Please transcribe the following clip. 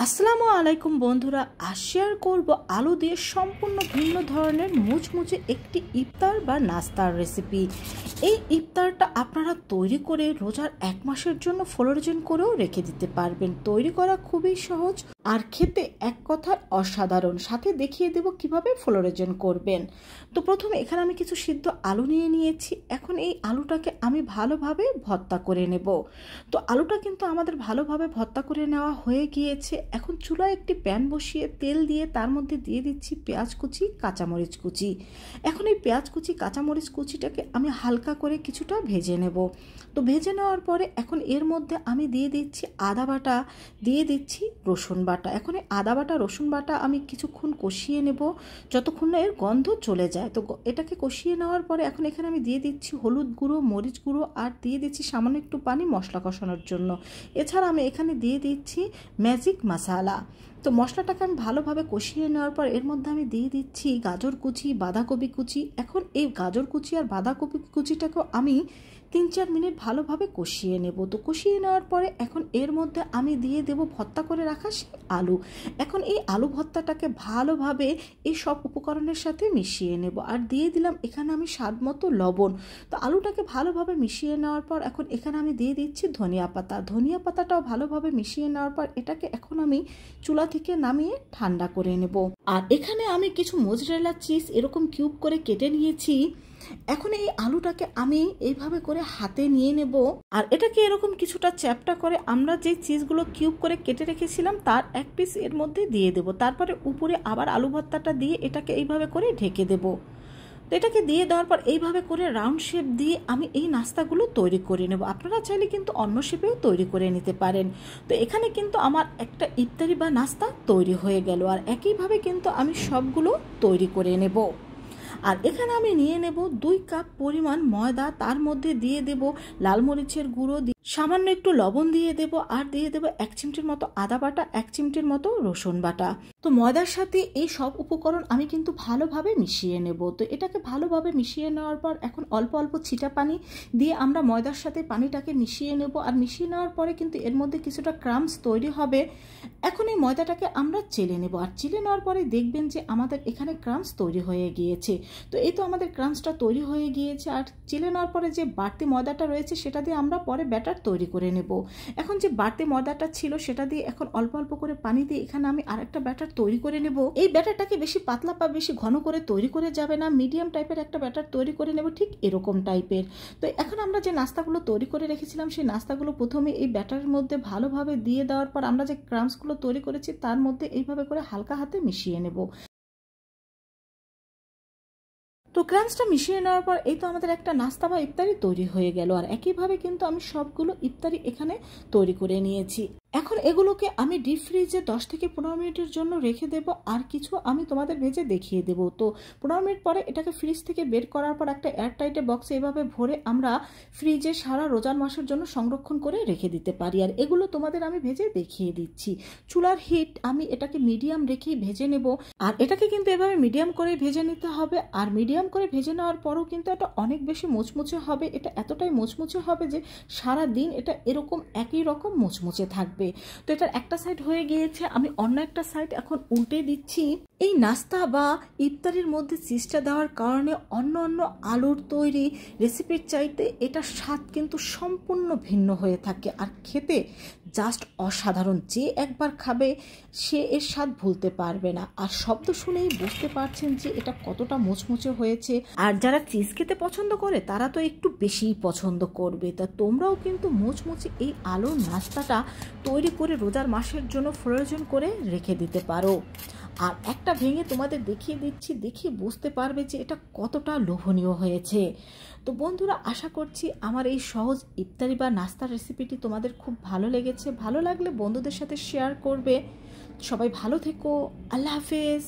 আসসালামু আলাইকুম বন্ধুরা, আজ শেয়ার করব আলু দিয়ে সম্পূর্ণ ভিন্ন ধরনের মুচমুচে একটি ইফতার বা নাস্তার রেসিপি। এই ইফতারটা আপনারা তৈরি করে রোজার 1 মাসের জন্য ফ্রোজেন করেও রেখে দিতে পারবেন। তৈরি করা খুবই সহজ আর খেতে এক কথায় অসাধারণ। সাথে দেখিয়ে দেব কিভাবে ফ্রোজেন করবেন। তো প্রথমে এখানে আমি কিছু সিদ্ধ আলু নিয়ে নিয়েছি। এখন এই আলুটাকে আমি ভালোভাবে ভর্তা করে নেব। তো আলুটা কিন্তু আমাদের ভালোভাবে ভর্তা করে নেওয়া হয়ে গিয়েছে। এখন চুলায় একটি প্যান বসিয়ে তেল দিয়ে তার মধ্যে দিয়ে দিচ্ছি পেঁয়াজ কুচি, কাঁচামরিচ কুচি। এখন এই পেঁয়াজ কুচি, কাঁচামরিচ কুচিটাকে আমি হালকা করে কিছুটা ভেজে নেব। তো ভেজে নেওয়ার পরে এখন এর মধ্যে আমি দিয়ে দিচ্ছি আদা বাটা, দিয়ে দিচ্ছি রসুন বাটা। এখন এই আদা বাটা, রসুন বাটা আমি কিছুক্ষণ কষিয়ে নেব যতক্ষণ না এর গন্ধ চলে যায়। তো এটাকে কষিয়ে নেওয়ার পরে এখন এখানে আমি দিয়ে দিচ্ছি হলুদ গুঁড়ো, মরিচ গুঁড়ো আর দিয়ে দিচ্ছি সামান্য একটু পানি মশলা কষানোর জন্য। এছাড়া আমি এখানে দিয়ে দিচ্ছি ম্যাজিক মশলা। তো মশলাটাকে আমি ভালোভাবে কষিয়ে নেওয়ার পর এর মধ্যে আমি দিয়ে দিচ্ছি গাজর কুচি, বাঁধাকপি কুচি। এখন এই গাজর কুচি আর বাঁধাকপি কুচিটাকেও আমি 3-4 মিনিট ভালোভাবে কষিয়ে নেব। তো কষিয়ে নেওয়ার পরে এখন এর মধ্যে আমি দিয়ে দেব ভর্তা করে রাখা সেই আলু। এখন এই আলু ভর্তাটাকে ভালোভাবে এই সব উপকরণের সাথে মিশিয়ে নেব আর দিয়ে দিলাম এখানে আমি স্বাদ মতো লবণ। তো আলুটাকে ভালোভাবে মিশিয়ে নেওয়ার পর এখন এখানে আমি দিয়ে দিচ্ছি ধনিয়া পাতা। ধনিয়া পাতাটাও ভালোভাবে মিশিয়ে নেওয়ার পর এটাকে এখন আমি চুলা থেকে নামিয়ে ঠান্ডা করে নেব। আর এখানে আমি কিছু মোজরেলা চিজ এরকম কিউব করে কেটে নিয়েছি। এখন এই আলুটাকে আমি এইভাবে করে হাতে নিয়ে নেব আর এটাকে এরকম কিছুটা চ্যাপটা করে আমরা যে চিজগুলো কিউব করে কেটে রেখেছিলাম তার এক পিস এর মধ্যে দিয়ে দেব। তারপরে উপরে আবার আলু ভর্তাটা দিয়ে এটাকে এইভাবে করে ঢেকে দেব। তো এটাকে দিয়ে দেওয়ার পর এইভাবে করে রাউন্ড শেপ দিয়ে আমি এই নাস্তাগুলো তৈরি করে নেব। আপনারা চাইলে কিন্তু অন্য শেপেও তৈরি করে নিতে পারেন। তো এখানে কিন্তু আমার একটা ইফতারি বা নাস্তা তৈরি হয়ে গেল আর একইভাবে কিন্তু আমি সবগুলো তৈরি করে নেব। আর এখানে আমি নিয়ে নেব 2 কাপ পরিমাণ ময়দা, তার মধ্যে দিয়ে দেব লাল মরিচের গুঁড়ো, সামান্য একটু লবণ দিয়ে দেব আর দিয়ে দেব 1 চিমটির মতো আদা বাটা, 1 চিমটির মতো রসুন বাটা। তো ময়দার সাথে এই সব উপকরণ আমি কিন্তু ভালোভাবে মিশিয়ে নেব। তো এটাকে ভালোভাবে মিশিয়ে নেওয়ার পর এখন অল্প অল্প ছিটা পানি দিয়ে আমরা ময়দার সাথে পানিটাকে মিশিয়ে নেব। আর মিশিয়ে নেওয়ার পরে কিন্তু এর মধ্যে কিছুটা ক্রাম্বস তৈরি হবে। এখন এই ময়দাটাকে আমরা চেলে নেব আর চেলে নেওয়ার পরে দেখবেন যে আমাদের এখানে ক্রাম্বস তৈরি হয়ে গিয়েছে। তো এই তো আমাদের ক্রাম্বসটা তৈরি হয়ে গিয়েছে। আর চেলে নেওয়ার পরে যে বাড়তি ময়দাটা রয়েছে সেটা দিয়ে আমরা পরে ব্যাটার তৈরি করে নেব। এখন যে বাড়তি ময়দাটা ছিল সেটা দিয়ে এখন অল্প অল্প করে পানি দিয়ে এখানে আমি আরেকটা ব্যাটার তৈরি করে নেব। এই ব্যাটারটাকে বেশি পাতলা বা বেশি ঘন করে তৈরি করে যাবে না, মিডিয়াম টাইপের একটা ব্যাটার তৈরি করে নেব, ঠিক এরকম টাইপের। তো এখন আমরা যে নাস্তাগুলো তৈরি করে রেখেছিলাম সেই নাস্তাগুলো প্রথমে এই ব্যাটারের মধ্যে ভালোভাবে দিয়ে দেওয়ার পর আমরা যে ক্রাম্বসগুলো তৈরি করেছি তার মধ্যে এইভাবে করে হালকা হাতে মিশিয়ে নেব। তো ক্রাঞ্চটা মিশিয়ে নেওয়ার পর এই তো আমাদের একটা নাস্তা বা ইফতারি তৈরি হয়ে গেল। আর একইভাবে কিন্তু আমি সবগুলো ইফতারি এখানে তৈরি করে নিয়েছি। এখন এগুলোকে আমি ডিপ ফ্রিজে 10 থেকে 15 মিনিটের জন্য রেখে দেব আর কিছু আমি তোমাদের ভেজে দেখিয়ে দেব। তো 15 মিনিট পরে এটাকে ফ্রিজ থেকে বের করার পর একটা এয়ারটাইট বক্সে এভাবে ভরে আমরা ফ্রিজে সারা রোজার মাসের জন্য সংরক্ষণ করে রেখে দিতে পারি। আর এগুলো তোমাদের আমি ভেজে দেখিয়ে দিচ্ছি। চুলার হিট আমি এটাকে মিডিয়াম রেখেই ভেজে নেব। আর এটাকে কিন্তু এভাবে মিডিয়াম করে ভেজে নিতে হবে। আর মিডিয়াম করে ভেজে নেওয়ার পরও কিন্তু এটা অনেক বেশি মুচমুচে হবে। এটা এতটাই মুচমুচে হবে যে সারা দিন এটা এরকম একই রকম মুচমুচে থাকবে। তো এটার একটা সাইড হয়ে গিয়েছে, আমি অন্য একটা সাইড এখন উল্টে দিচ্ছি। এই নাস্তা বা ইফতারির মধ্যে চিজটা দেওয়ার কারণে অন্য অন্য আলুর তৈরি রেসিপির চাইতে এটার স্বাদ কিন্তু সম্পূর্ণ ভিন্ন হয়ে থাকে আর খেতে জাস্ট অসাধারণ। যে একবার খাবে সে এর স্বাদ ভুলতে পারবে না। আর শব্দ শুনেই বুঝতে পারছেন যে এটা কতটা মুচমুচে হয়েছে। আর যারা চিজ খেতে পছন্দ করে তারা তো একটু বেশিই পছন্দ করবে। তা তোমরাও কিন্তু মুচমুচে এই আলুর নাস্তাটা তৈরি করে রোজার মাসের জন্য ফ্রোজেন করে রেখে দিতে পারো। আর একটা ভেঙে তোমাদের দেখিয়ে দিচ্ছি, দেখে বুঝতে পারবে যে এটা কতটা লোভনীয় হয়েছে। তো বন্ধুরা, আশা করছি আমার এই সহজ ইফতারি বা নাস্তার রেসিপিটি তোমাদের খুব ভালো লেগেছে। ভালো লাগলে বন্ধুদের সাথে শেয়ার করবে। সবাই ভালো থেকো। আল্লাহ হাফেজ।